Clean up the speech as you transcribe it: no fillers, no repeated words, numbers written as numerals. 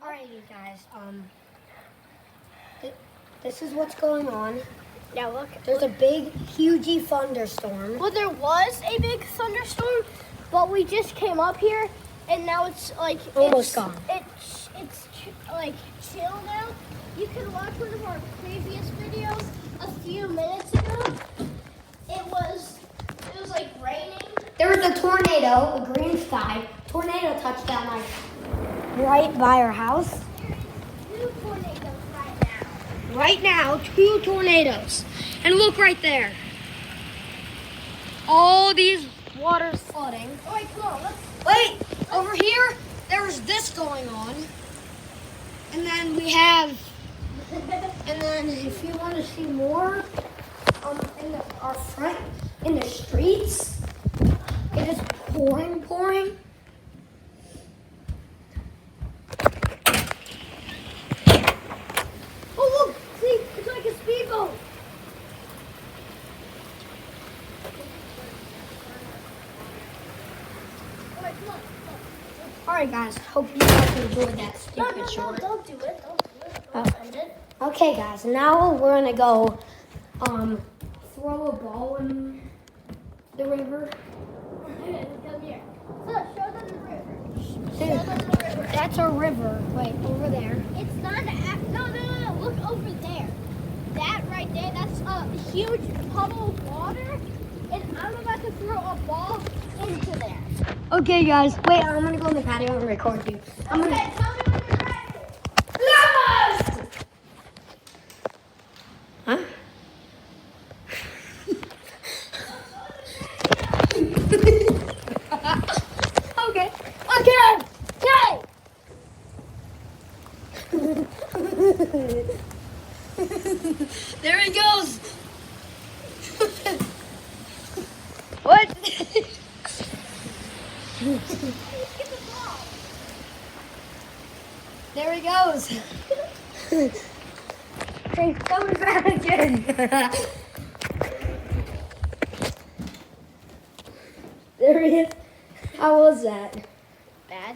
Alright, you guys. This is what's going on. Yeah, look. There's a big, huge thunderstorm. Well, there was a big thunderstorm, but we just came up here, and now it's like Almost gone. It's like chill now. You can watch one of our previous videos a few minutes ago. It was like raining. There was a tornado, a green sky. Tornado touched down like right by our house. There's 2 tornadoes right now. Right now, 2 tornadoes. And look right there. All these water's flooding. Oh, wait, come on, let's. Wait, over here, there's this going on. And then we have, and then if you want to see more, our front, in the streets, it is pouring. Oh, look, see, it's like a speedboat. All right, come on. All right, guys, hope you guys enjoyed that stupid No, short. don't do it. Don't do it. Oh. Don't end it. Okay, guys, now we're gonna go throw a ball in the river. Come here. Look, show them the river. Dude, Show them the river. that's our river. Wait, over there. It's not no. Look over there. That right there, that's a huge puddle of water, and I'm about to throw a ball into there. Okay, guys, wait, I'm gonna go in the patio and record you. I'm gonna. Okay, tell me when you're ready. Yes! Huh? Okay. There he goes. What? There he goes. Hey, coming back again. There he is. How was that? Bad.